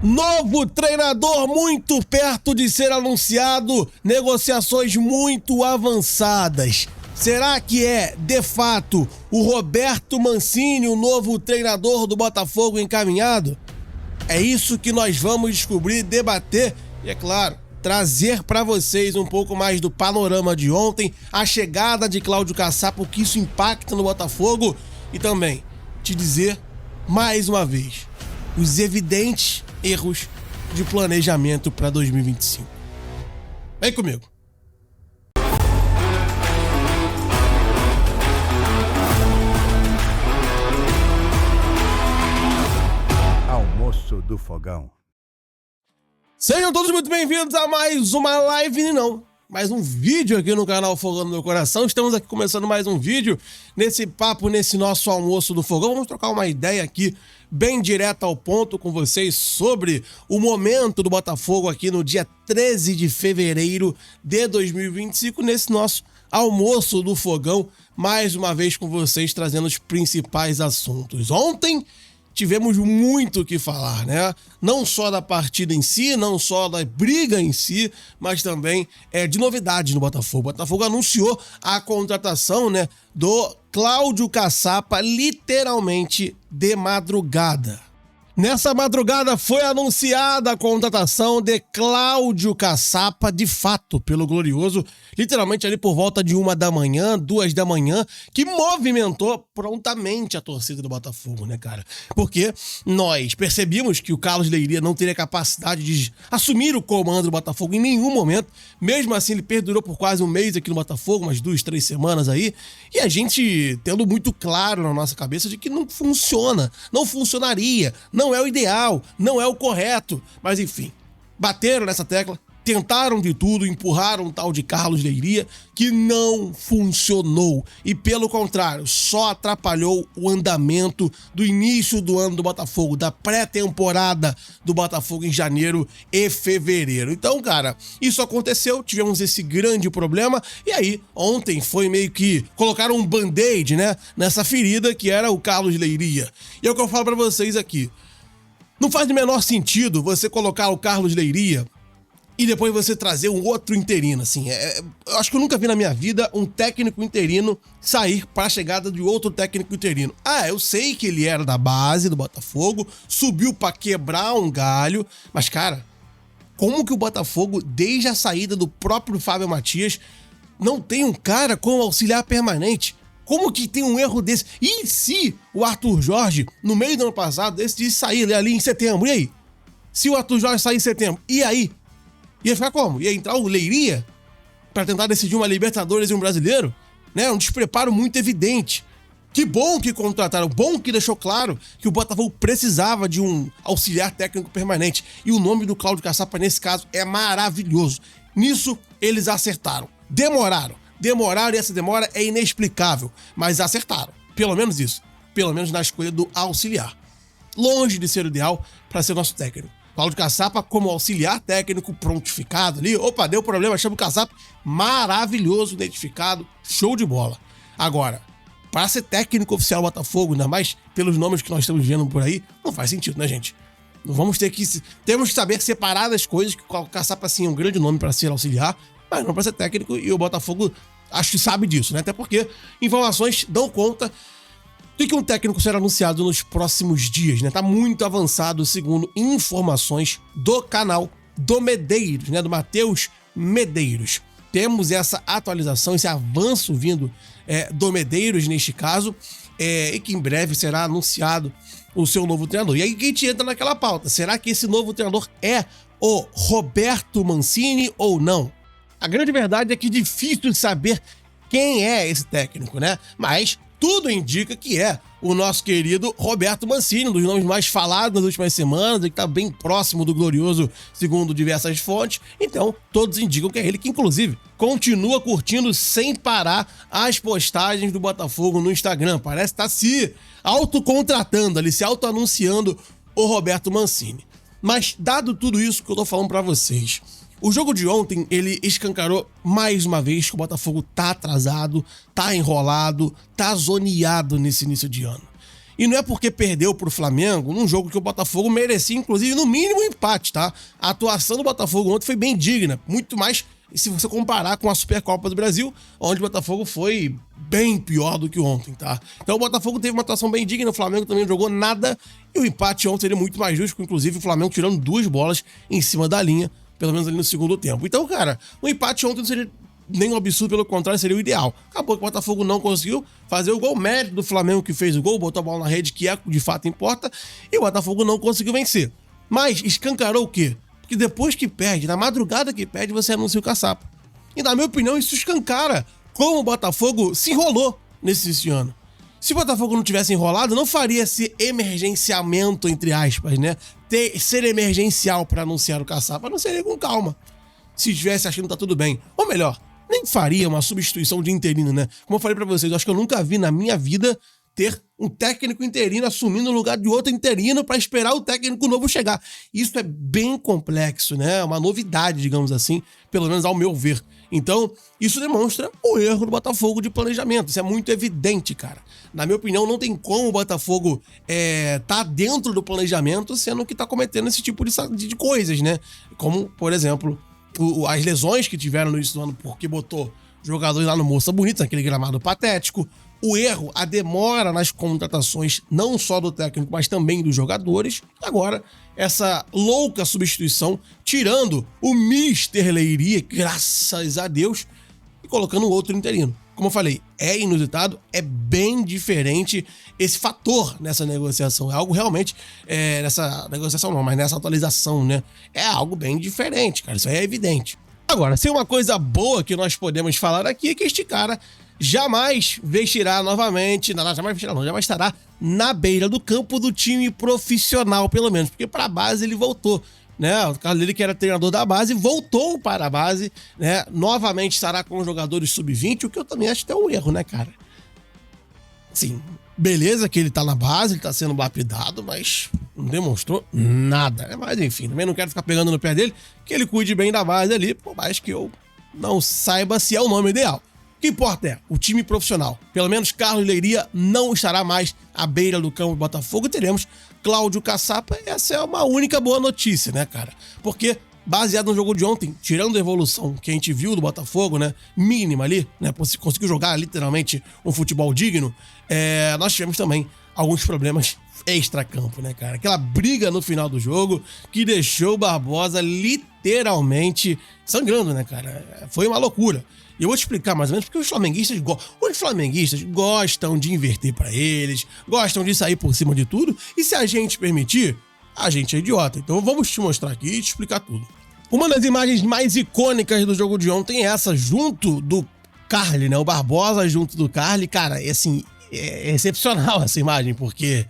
Novo treinador muito perto de ser anunciado, negociações muito avançadas. Será que é, de fato, o Roberto Mancini, o novo treinador do Botafogo encaminhado? É isso que nós vamos descobrir, debater e, é claro, trazer para vocês um pouco mais do panorama de ontem, a chegada de Cláudio Caçapa, o que isso impacta no Botafogo e também te dizer, mais uma vez, os evidentes erros de planejamento para 2025. Vem comigo. Almoço do Fogão. Sejam todos muito bem-vindos a mais uma live, mais um vídeo aqui no canal Fogão no Meu Coração. Estamos aqui começando mais um vídeo nesse papo, nesse nosso almoço do Fogão. Vamos trocar uma ideia aqui bem direto ao ponto com vocês sobre o momento do Botafogo aqui no dia 13 de fevereiro de 2025, nesse nosso almoço do Fogão, mais uma vez com vocês trazendo os principais assuntos. Ontem tivemos muito o que falar, né? Não só da partida em si, não só da briga em si, mas também de novidades no Botafogo. O Botafogo anunciou a contratação, né, do Cláudio Caçapa, literalmente de madrugada. Nessa madrugada foi anunciada a contratação de Cláudio Caçapa, de fato, pelo Glorioso, literalmente ali por volta de 1 da manhã, 2 da manhã, que movimentou prontamente a torcida do Botafogo, né, cara? Porque nós percebemos que o Carlos Leiria não teria capacidade de assumir o comando do Botafogo em nenhum momento, mesmo assim ele perdurou por quase um mês aqui no Botafogo, umas 2, 3 semanas aí, e a gente tendo muito claro na nossa cabeça de que não funciona, não funcionaria, não é o ideal, não é o correto, mas enfim, bateram nessa tecla, tentaram de tudo, empurraram o tal de Carlos Leiria, que não funcionou e, pelo contrário, só atrapalhou o andamento do início do ano do Botafogo, da pré-temporada do Botafogo em janeiro e fevereiro. Então, cara, isso aconteceu, tivemos esse grande problema e aí, ontem foi meio que colocaram um band-aid, né, nessa ferida que era o Carlos Leiria. E é o que eu falo pra vocês aqui. Não faz o menor sentido você colocar o Carlos Leiria e depois você trazer um outro interino, assim. Eu acho que eu nunca vi na minha vida um técnico interino sair para a chegada de outro técnico interino. Eu sei que ele era da base do Botafogo, subiu para quebrar um galho, mas, cara, como que o Botafogo, desde a saída do próprio Fábio Matias, não tem um cara como auxiliar permanente? Como que tem um erro desse? E se o Arthur Jorge, no meio do ano passado, decidisse sair ali em setembro? E aí? Se o Arthur Jorge sair em setembro, e aí? Ia ficar como? Ia entrar o Leiria para tentar decidir uma Libertadores e um Brasileiro? Né? Um despreparo muito evidente. Que bom que contrataram, bom que deixou claro que o Botafogo precisava de um auxiliar técnico permanente. E o nome do Cláudio Caçapa, nesse caso, é maravilhoso. Nisso, eles acertaram. Demoraram e essa demora é inexplicável, mas acertaram. Pelo menos isso. Pelo menos na escolha do auxiliar. Longe de ser o ideal para ser nosso técnico. Cláudio Caçapa como auxiliar técnico prontificado ali. Opa, deu problema, chama o Caçapa. Maravilhoso, identificado, show de bola. Agora, para ser técnico oficial do Botafogo, ainda mais pelos nomes que nós estamos vendo por aí, não faz sentido, né, gente? Temos que saber separar as coisas, que o Caçapa, sim, é um grande nome para ser auxiliar, mas não para ser técnico, e o Botafogo acho que sabe disso, né? Até porque informações dão conta de que um técnico será anunciado nos próximos dias, né? Tá muito avançado, segundo informações do canal do Medeiros, né? Do Matheus Medeiros. Temos essa atualização, esse avanço vindo do Medeiros, neste caso, e que em breve será anunciado o seu novo treinador. E aí a gente entra naquela pauta. Será que esse novo treinador é o Roberto Mancini ou não? A grande verdade é que é difícil de saber quem é esse técnico, né? Mas tudo indica que é o nosso querido Roberto Mancini, um dos nomes mais falados nas últimas semanas, e que está bem próximo do Glorioso, segundo diversas fontes. Então, todos indicam que é ele, que inclusive continua curtindo sem parar as postagens do Botafogo no Instagram. Parece estar se autocontratando ali, se autoanunciando o Roberto Mancini. Mas, dado tudo isso que eu tô falando para vocês, o jogo de ontem, ele escancarou mais uma vez que o Botafogo tá atrasado, tá enrolado, tá zoneado nesse início de ano. E não é porque perdeu pro Flamengo num jogo que o Botafogo merecia, inclusive, no mínimo, um empate, tá? A atuação do Botafogo ontem foi bem digna, muito mais se você comparar com a Supercopa do Brasil, onde o Botafogo foi bem pior do que ontem, tá? Então o Botafogo teve uma atuação bem digna, o Flamengo também não jogou nada, e o empate ontem seria muito mais justo, inclusive o Flamengo tirando 2 bolas em cima da linha, pelo menos ali no segundo tempo. Então, cara, o empate ontem não seria nem um absurdo, pelo contrário, seria o ideal. Acabou que o Botafogo não conseguiu fazer o gol, mérito do Flamengo que fez o gol, botou a bola na rede, que é de fato importa, e o Botafogo não conseguiu vencer. Mas escancarou o quê? Porque depois que perde, na madrugada que perde, você anuncia o caçapa. E na minha opinião, isso escancara como o Botafogo se enrolou nesse ano. Se o Botafogo não tivesse enrolado, não faria esse emergenciamento, entre aspas, né? Ser emergencial para anunciar o caçapa, não seria com calma. Se estivesse achando que tá tudo bem. Ou melhor, nem faria uma substituição de interino, né? Como eu falei pra vocês, eu acho que eu nunca vi na minha vida ter um técnico interino assumindo o lugar de outro interino para esperar o técnico novo chegar. Isso é bem complexo, né? É uma novidade, digamos assim, pelo menos ao meu ver. Então, isso demonstra o erro do Botafogo de planejamento. Isso é muito evidente, cara. Na minha opinião, não tem como o Botafogo tá dentro do planejamento, sendo que tá cometendo esse tipo de coisas, né? Como, por exemplo, as lesões que tiveram no início do ano porque botou jogadores lá no Moça Bonita, aquele gramado patético. O erro, a demora nas contratações, não só do técnico, mas também dos jogadores. Agora, essa louca substituição, tirando o Mister Leiria, graças a Deus, e colocando outro interino. Como eu falei, é inusitado, é bem diferente esse fator nessa negociação. É algo realmente, nessa negociação não, mas nessa atualização, né? É algo bem diferente, cara, isso aí é evidente. Agora, se uma coisa boa que nós podemos falar aqui é que este cara jamais vestirá novamente, jamais estará na beira do campo do time profissional, pelo menos, porque para a base ele voltou, né? O Carlos Lille, que era treinador da base, voltou para a base, né? Novamente estará com os jogadores sub-20, o que eu também acho que é um erro, né, cara? Sim, beleza que ele tá na base, ele tá sendo lapidado, mas não demonstrou nada, né? Mas enfim, também não quero ficar pegando no pé dele, que ele cuide bem da base ali, por mais que eu não saiba se é o nome ideal. O que importa é o time profissional. Pelo menos Carlos Leiria não estará mais à beira do campo do Botafogo e teremos Cláudio Caçapa. Essa é uma única boa notícia, né, cara? Porque, baseado no jogo de ontem, tirando a evolução que a gente viu do Botafogo, né, mínima ali, né, conseguiu jogar literalmente um futebol digno, nós tivemos também alguns problemas extra-campo, né, cara? Aquela briga no final do jogo que deixou o Barbosa literalmente sangrando, né, cara? Foi uma loucura. E eu vou te explicar mais ou menos porque os flamenguistas gostam de inverter pra eles, gostam de sair por cima de tudo, e se a gente permitir, a gente é idiota. Então vamos te mostrar aqui e te explicar tudo. Uma das imagens mais icônicas do jogo de ontem é essa, junto do Carly, né? O Barbosa junto do Carly. Cara, assim, é excepcional essa imagem, porque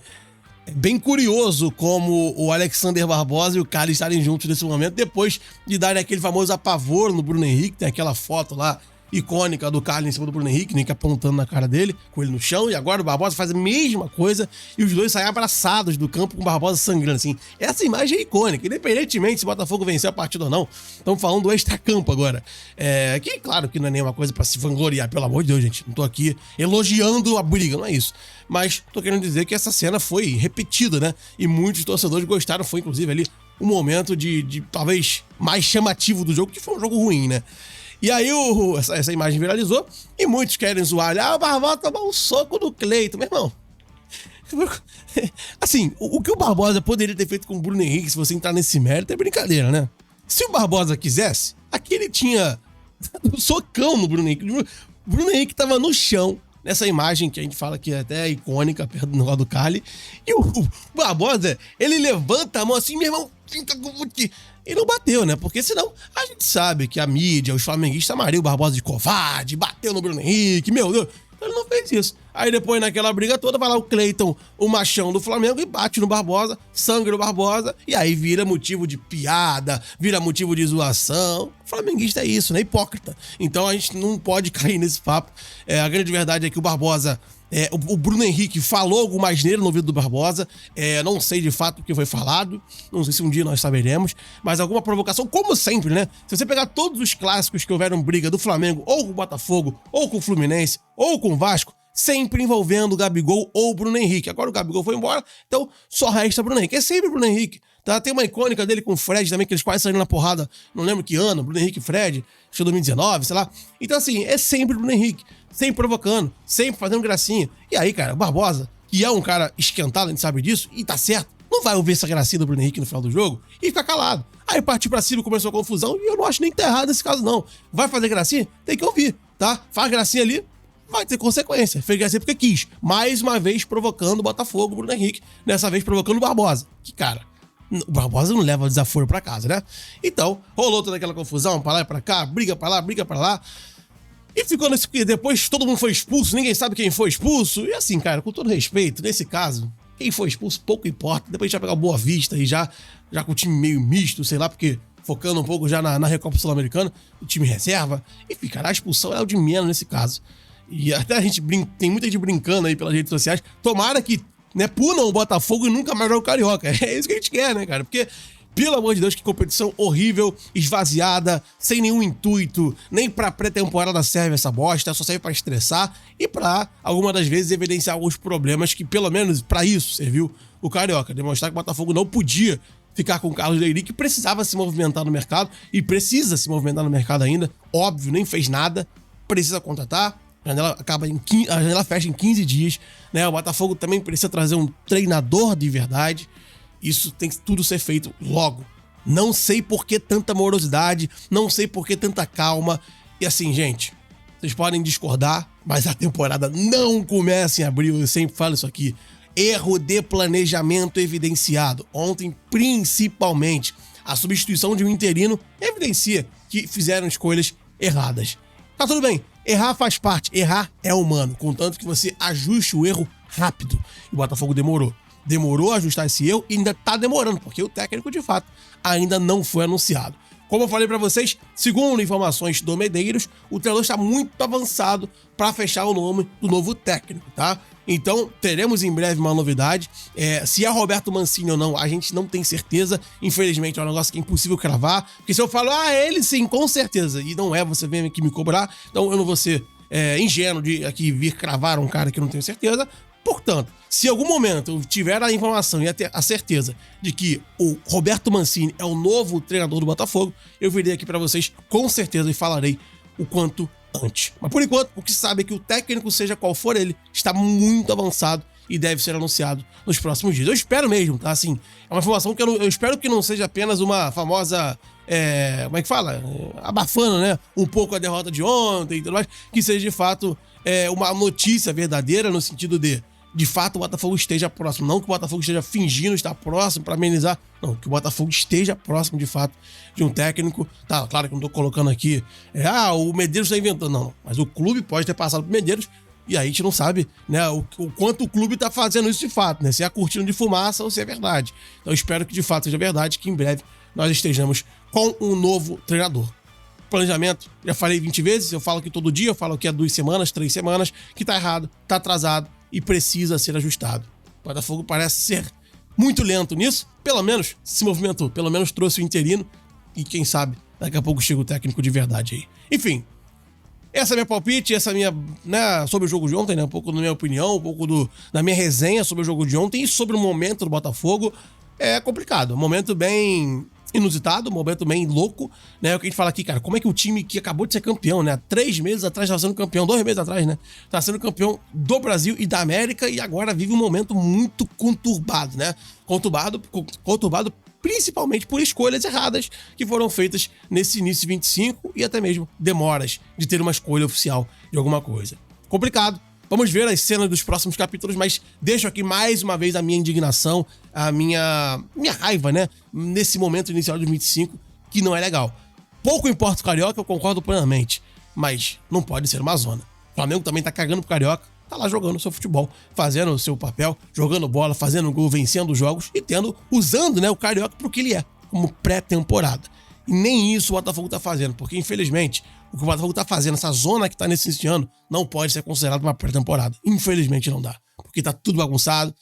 é bem curioso como o Alexander Barbosa e o Carly estarem juntos nesse momento, depois de darem aquele famoso apavoro no Bruno Henrique. Tem aquela foto lá icônica do Carly em cima do Bruno Henrique, nem que apontando na cara dele, com ele no chão, e agora o Barbosa faz a mesma coisa e os dois saem abraçados do campo com o Barbosa sangrando, assim. Essa imagem é icônica, independentemente se o Botafogo venceu a partida ou não. Estamos falando do extracampo agora. Que claro que não é nenhuma coisa pra se vangloriar, pelo amor de Deus, gente. Não tô aqui elogiando a briga, não é isso. Mas tô querendo dizer que essa cena foi repetida, né? E muitos torcedores gostaram, foi inclusive ali um momento de talvez mais chamativo do jogo, que foi um jogo ruim, né? E aí essa imagem viralizou e muitos querem zoar. O Barbosa tomou um soco do Cleiton. Meu irmão, assim, o que o Barbosa poderia ter feito com o Bruno Henrique, se você entrar nesse mérito, é brincadeira, né? Se o Barbosa quisesse, aqui ele tinha um socão no Bruno Henrique. O Bruno Henrique tava no chão, nessa imagem que a gente fala que é até icônica, perto do negócio do Carly. E o Barbosa, ele levanta a mão assim, meu irmão, e não bateu, né? Porque senão a gente sabe que a mídia, os flamenguistas chamariam o Barbosa de covarde, bateu no Bruno Henrique, meu Deus. Então ele não fez isso. Aí depois, naquela briga toda, vai lá o Cleiton, o machão do Flamengo, e bate no Barbosa, sangra o Barbosa, e aí vira motivo de piada, vira motivo de zoação. O flamenguista é isso, né? Hipócrita. Então a gente não pode cair nesse papo. A grande verdade é que o Barbosa... o Bruno Henrique falou alguma asneira no ouvido do Barbosa, não sei de fato o que foi falado, não sei se um dia nós saberemos, mas alguma provocação, como sempre, né? Se você pegar todos os clássicos que houveram briga do Flamengo, ou com o Botafogo, ou com o Fluminense, ou com o Vasco, sempre envolvendo o Gabigol ou o Bruno Henrique. Agora o Gabigol foi embora, então só resta Bruno Henrique. É sempre o Bruno Henrique. Tá? Tem uma icônica dele com o Fred também, que eles quase saíram na porrada, não lembro que ano, Bruno Henrique e Fred, acho que 2019, sei lá. Então assim, é sempre o Bruno Henrique, sempre provocando, sempre fazendo gracinha. E aí, cara, o Barbosa, que é um cara esquentado, a gente sabe disso, e tá certo, não vai ouvir essa gracinha do Bruno Henrique no final do jogo e ficar calado. Aí partiu pra cima, começou a confusão, e eu não acho nem que tá errado nesse caso, não. Vai fazer gracinha? Tem que ouvir, tá? Faz gracinha ali, vai ter consequência. Fez gracinha porque quis. Mais uma vez provocando o Botafogo, o Bruno Henrique. Dessa vez provocando o Barbosa. Que, cara, o Barbosa não leva o desaforo pra casa, né? Então, rolou toda aquela confusão, pra lá e pra cá, briga pra lá, briga pra lá. E ficou nesse... Depois todo mundo foi expulso, ninguém sabe quem foi expulso. E assim, cara, com todo respeito, nesse caso, quem foi expulso pouco importa. Depois a gente vai pegar o Boa Vista e já com o time meio misto, sei lá, porque focando um pouco já na Recopa Sul-Americana, o time reserva. Enfim, cara, a expulsão é o de menos nesse caso. E até a gente tem muita gente brincando aí pelas redes sociais. Tomara que, né, punam o Botafogo e nunca mais joga o Carioca. É isso que a gente quer, né, cara? Porque, pelo amor de Deus, que competição horrível, esvaziada, sem nenhum intuito. Nem pra pré-temporada serve essa bosta, só serve pra estressar e pra, algumas das vezes, evidenciar alguns problemas que, pelo menos, pra isso serviu o Carioca. Demonstrar que o Botafogo não podia ficar com o Carlos Leiri, que precisava se movimentar no mercado e precisa se movimentar no mercado ainda. Óbvio, nem fez nada, precisa contratar. A janela fecha em 15 dias, né? O Botafogo também precisa trazer um treinador de verdade. Isso tem que tudo ser feito logo. Não sei por que tanta morosidade, não sei por que tanta calma. E assim, gente, vocês podem discordar, mas a temporada não começa em abril, eu sempre falo isso aqui. Erro de planejamento evidenciado. Ontem, principalmente, a substituição de um interino evidencia que fizeram escolhas erradas. Tá tudo bem, errar faz parte, errar é humano, contanto que você ajuste o erro rápido. E o Botafogo demorou a ajustar esse erro e ainda tá demorando, porque o técnico, de fato, ainda não foi anunciado. Como eu falei pra vocês, segundo informações do Medeiros, o treinador está muito avançado para fechar o nome do novo técnico, tá? Então, teremos em breve uma novidade. Se é Roberto Mancini ou não, a gente não tem certeza. Infelizmente, é um negócio que é impossível cravar. Porque se eu falo, ele sim, com certeza, e não é, você vem aqui me cobrar, então eu não vou ser ingênuo de aqui vir cravar um cara que eu não tenho certeza. Portanto, se em algum momento eu tiver a informação e a certeza de que o Roberto Mancini é o novo treinador do Botafogo, eu virei aqui pra vocês com certeza e falarei o quanto antes. Mas por enquanto, o que se sabe é que o técnico, seja qual for ele, está muito avançado e deve ser anunciado nos próximos dias. Eu espero mesmo, tá? Assim, é uma informação que eu espero que não seja apenas uma famosa... como é que fala? Abafando, né? Um pouco a derrota de ontem e tudo mais, que seja de fato uma notícia verdadeira no sentido de fato o Botafogo esteja próximo. Não que o Botafogo esteja fingindo estar próximo para amenizar. Não, que o Botafogo esteja próximo de fato de um técnico. Tá, claro que eu não tô colocando aqui, o Medeiros tá inventando. Não, mas o clube pode ter passado pro Medeiros e aí a gente não sabe, né, o quanto o clube tá fazendo isso de fato, né? Se é a cortina de fumaça ou se é verdade. Então eu espero que de fato seja verdade, que em breve nós estejamos com um novo treinador. Planejamento, já falei 20 vezes, eu falo aqui todo dia, eu falo que 2 semanas, 3 semanas, que tá errado, tá atrasado e precisa ser ajustado. O Botafogo parece ser muito lento nisso, pelo menos se movimentou, pelo menos trouxe o interino e quem sabe daqui a pouco chega o técnico de verdade aí. Enfim, essa é a minha palpite, essa é a minha, né, sobre o jogo de ontem, né, um pouco da minha opinião, um pouco da minha resenha sobre o jogo de ontem e sobre o momento do Botafogo. É complicado, um momento bem inusitado, um momento bem louco, né? O que a gente fala aqui, cara, como é que o time que acabou de ser campeão, né? 3 meses atrás estava sendo campeão, 2 meses atrás, né? Tá sendo campeão do Brasil e da América e agora vive um momento muito conturbado, né? Conturbado principalmente por escolhas erradas que foram feitas nesse início de 25 e até mesmo demoras de ter uma escolha oficial de alguma coisa. Complicado. Vamos ver as cenas dos próximos capítulos, mas deixo aqui mais uma vez a minha indignação, a minha raiva, né? Nesse momento inicial de 25, que não é legal. Pouco importa o Carioca, eu concordo plenamente, mas não pode ser uma zona. O Flamengo também tá cagando pro Carioca, tá lá jogando o seu futebol, fazendo o seu papel, jogando bola, fazendo gol, vencendo os jogos e usando, né, o Carioca pro que ele é, como pré-temporada. E nem isso o Botafogo tá fazendo, porque infelizmente o que o Botafogo tá fazendo, essa zona que tá nesse ano, não pode ser considerada uma pré-temporada. Infelizmente não dá, porque tá tudo bagunçado,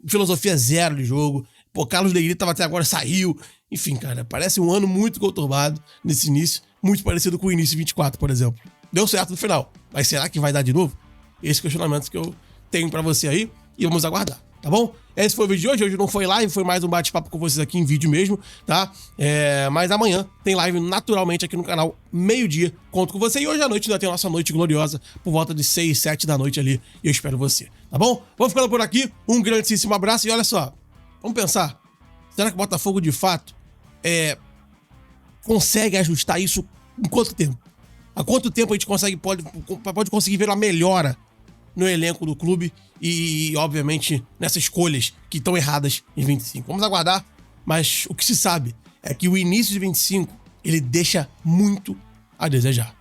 filosofia zero de jogo. Pô, Carlos Leiri tava até agora, saiu. Enfim, cara, parece um ano muito conturbado nesse início, muito parecido com o início de 24, por exemplo. Deu certo no final, mas será que vai dar de novo? Esse questionamento que eu tenho pra você aí e vamos aguardar, tá bom? Esse foi o vídeo de hoje. Hoje não foi live, foi mais um bate-papo com vocês aqui em vídeo mesmo, tá? Mas amanhã tem live naturalmente aqui no canal, meio-dia, conto com você. E hoje à noite ainda tem a nossa noite gloriosa, por volta de 6, 7 da noite ali. E eu espero você, tá bom? Vou ficando por aqui, um grandíssimo abraço e olha só, vamos pensar, será que o Botafogo de fato consegue ajustar isso em quanto tempo? Há quanto tempo a gente pode conseguir ver uma melhora no elenco do clube e, obviamente, nessas escolhas que estão erradas em 25. Vamos aguardar, mas o que se sabe é que o início de 25, ele deixa muito a desejar.